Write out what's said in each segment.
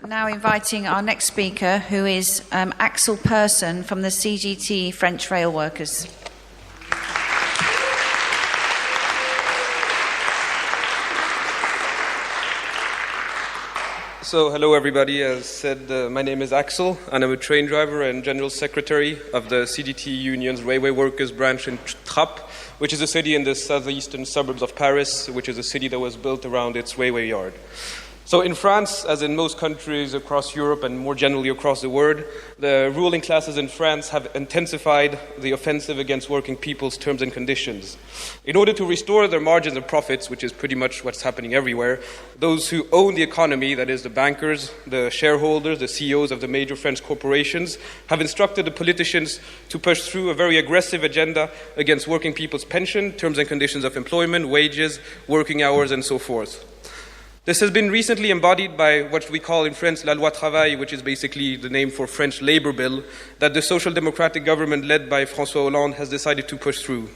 now inviting our next speaker, who is Axel Persson from the CGT French rail workers. So, hello everybody. As said, my name is Axel, and I'm a train driver and general secretary of the CGT Union's Railway Workers branch in Trappes, which is a city in the southeastern suburbs of Paris, which is a city that was built around its railway yard. So in France, as in most countries across Europe and more generally across the world, the ruling classes in France have intensified the offensive against working people's terms and conditions. In order to restore their margins of profits, which is pretty much what's happening everywhere, those who own the economy, that is the bankers, the shareholders, the CEOs of the major French corporations, have instructed the politicians to push through a very aggressive agenda against working people's pension, terms and conditions of employment, wages, working hours, and so forth. This has been recently embodied by what we call in French la loi travail, which is basically the name for French labor bill, that the social democratic government led by François Hollande has decided to push through.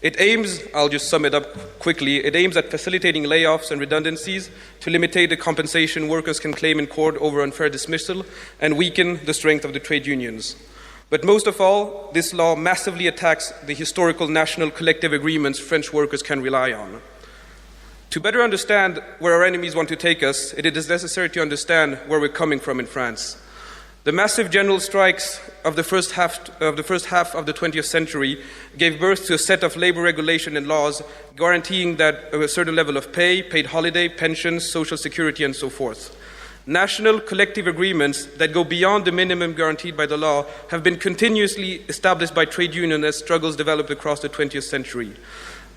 It aims, I'll just sum it up quickly, it aims at facilitating layoffs and redundancies to limit the compensation workers can claim in court over unfair dismissal and weaken the strength of the trade unions. But most of all, this law massively attacks the historical national collective agreements French workers can rely on. To better understand where our enemies want to take us, it is necessary to understand where we're coming from in France. The massive general strikes of the first half of the 20th century gave birth to a set of labor regulation and laws guaranteeing that a certain level of pay, paid holiday, pensions, social security, and so forth. National collective agreements that go beyond the minimum guaranteed by the law have been continuously established by trade unions as struggles developed across the 20th century.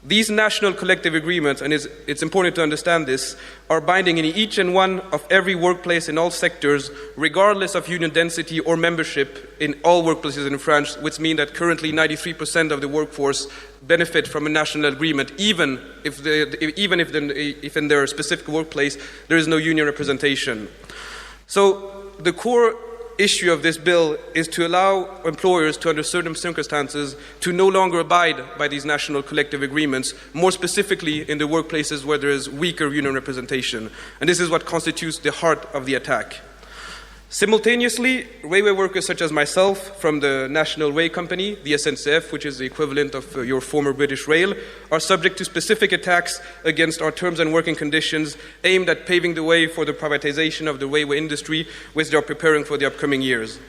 These national collective agreements, and it's important to understand this, are binding in each and one of every workplace in all sectors, regardless of union density or membership in all workplaces in France, which means that currently 93% of the workforce benefit from a national agreement, even if in their specific workplace there is no union representation. So the core issue of this bill is to allow employers to, under certain circumstances, to no longer abide by these national collective agreements, more specifically in the workplaces where there is weaker union representation. And this is what constitutes the heart of the attack. Simultaneously, railway workers such as myself from the National Rail Company, the SNCF, which is the equivalent of your former British Rail, are subject to specific attacks against our terms and working conditions aimed at paving the way for the privatization of the railway industry, which they are preparing for the upcoming years.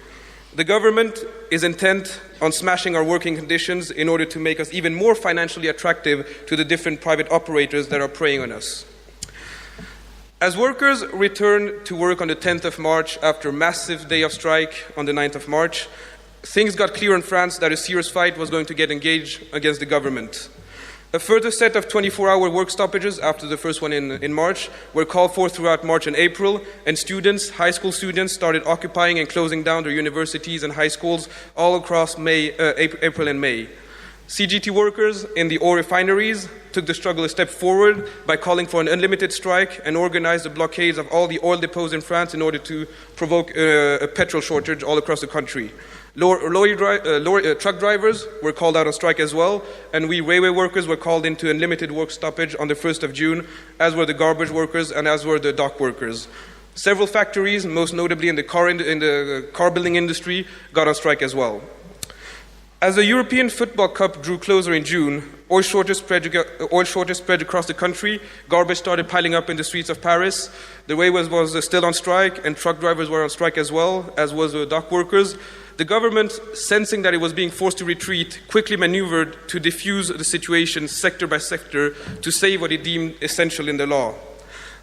The government is intent on smashing our working conditions in order to make us even more financially attractive to the different private operators that are preying on us. As workers returned to work on the 10th of March after a massive day of strike on the 9th of March, things got clear in France that a serious fight was going to get engaged against the government. A further set of 24-hour work stoppages after the first one in March were called for throughout March and April, and students, high school students, started occupying and closing down their universities and high schools all across April and May. CGT workers in the oil refineries took the struggle a step forward by calling for an unlimited strike and organized the blockades of all the oil depots in France in order to provoke a petrol shortage all across the country. Truck drivers were called out on strike as well, and we railway workers were called into unlimited work stoppage on the 1st of June, as were the garbage workers and as were the dock workers. Several factories, most notably in the car building industry, got on strike as well. As the European Football Cup drew closer in June, oil shortages spread across the country, garbage started piling up in the streets of Paris, the railways was still on strike, and truck drivers were on strike as well, as was the dock workers. The government, sensing that it was being forced to retreat, quickly maneuvered to diffuse the situation sector by sector to save what it deemed essential in the law.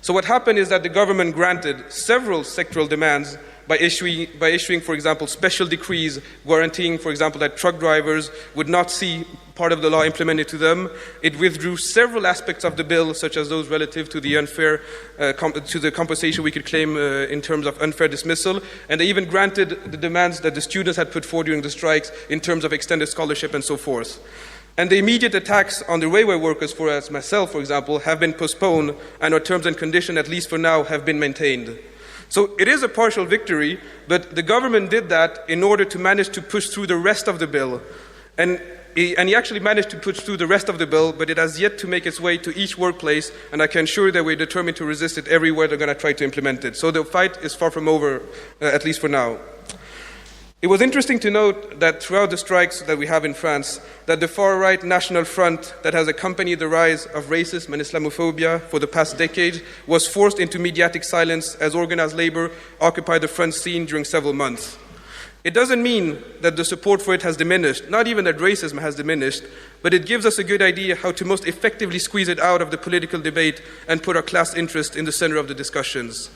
So what happened is that the government granted several sectoral demands by issuing, for example, special decrees guaranteeing, for example, that truck drivers would not see part of the law implemented to them. It withdrew several aspects of the bill, such as those relative to the to the compensation we could claim in terms of unfair dismissal, and they even granted the demands that the students had put forward during the strikes in terms of extended scholarship and so forth. And the immediate attacks on the railway workers, as myself, for example, have been postponed, and our terms and conditions, at least for now, have been maintained. So it is a partial victory, but the government did that in order to manage to push through the rest of the bill. And he actually managed to push through the rest of the bill, but it has yet to make its way to each workplace, and I can assure you that we're determined to resist it everywhere they're going to try to implement it. So the fight is far from over, at least for now. It was interesting to note that throughout the strikes that we have in France, that the far-right National Front that has accompanied the rise of racism and Islamophobia for the past decade was forced into mediatic silence as organized labor occupied the front scene during several months. It doesn't mean that the support for it has diminished, not even that racism has diminished, but it gives us a good idea how to most effectively squeeze it out of the political debate and put our class interest in the center of the discussions.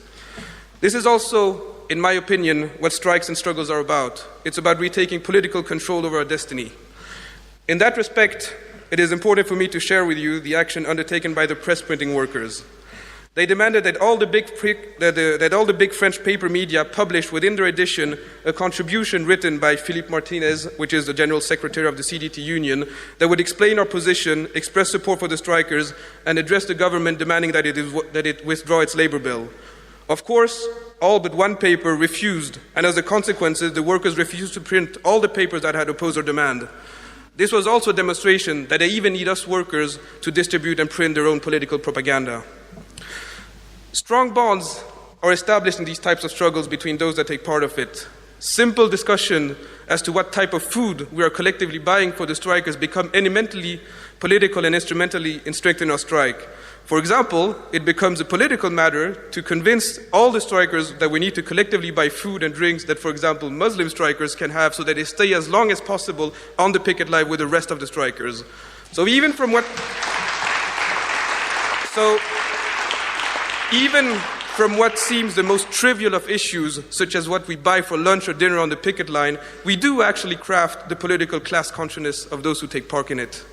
This is also, in my opinion, what strikes and struggles are about. It's about retaking political control over our destiny. In that respect, it is important for me to share with you the action undertaken by the press printing workers. They demanded that all the big French paper media publish within their edition a contribution written by Philippe Martinez, which is the General Secretary of the CGT Union, that would explain our position, express support for the strikers, and address the government demanding that it withdraw its labor bill. Of course, all but one paper refused, and as a consequence, the workers refused to print all the papers that had opposed our demand. This was also a demonstration that they even need us workers to distribute and print their own political propaganda. Strong bonds are established in these types of struggles between those that take part of it. Simple discussion as to what type of food we are collectively buying for the strikers become elementally political and instrumentally in strengthening our strike. For example, it becomes a political matter to convince all the strikers that we need to collectively buy food and drinks that, for example, Muslim strikers can have so that they stay as long as possible on the picket line with the rest of the strikers. Even from what seems the most trivial of issues, such as what we buy for lunch or dinner on the picket line, we do actually craft the political class consciousness of those who take part in it.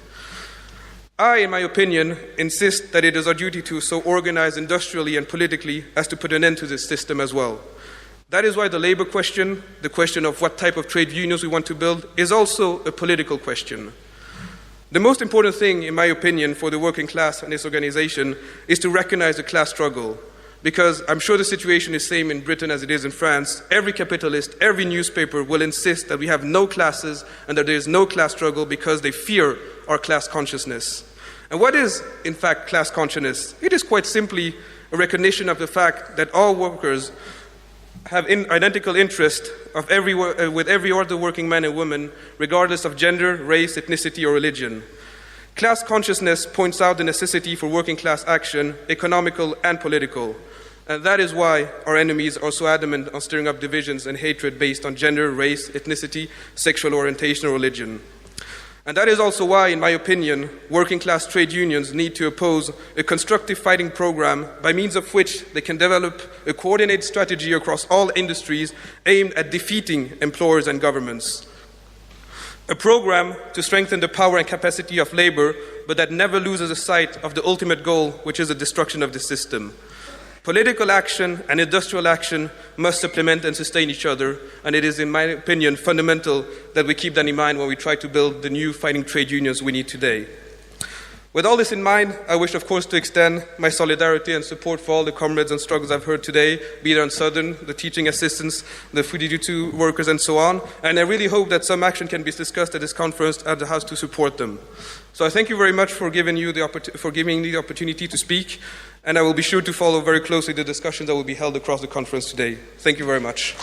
I, in my opinion, insist that it is our duty to so organize industrially and politically as to put an end to this system as well. That is why the labor question, the question of what type of trade unions we want to build, is also a political question. The most important thing, in my opinion, for the working class and its organization is to recognize the class struggle. Because I'm sure the situation is the same in Britain as it is in France. Every capitalist, every newspaper will insist that we have no classes and that there is no class struggle because they fear our class consciousness. And what is, in fact, class consciousness? It is quite simply a recognition of the fact that all workers have identical interest with every other working man and woman, regardless of gender, race, ethnicity, or religion. Class consciousness points out the necessity for working class action, economical and political. And that is why our enemies are so adamant on stirring up divisions and hatred based on gender, race, ethnicity, sexual orientation, or religion. And that is also why, in my opinion, working class trade unions need to oppose a constructive fighting program by means of which they can develop a coordinated strategy across all industries aimed at defeating employers and governments. A program to strengthen the power and capacity of labor, but that never loses sight of the ultimate goal, which is the destruction of the system. Political action and industrial action must supplement and sustain each other, and it is, in my opinion, fundamental that we keep that in mind when we try to build the new fighting trade unions we need today. With all this in mind, I wish, of course, to extend my solidarity and support for all the comrades and struggles I've heard today, be it on Southern, the teaching assistants, the food duty workers, and so on. And I really hope that some action can be discussed at this conference at the House to support them. So I thank you very much for giving me the opportunity to speak, and I will be sure to follow very closely the discussions that will be held across the conference today. Thank you very much.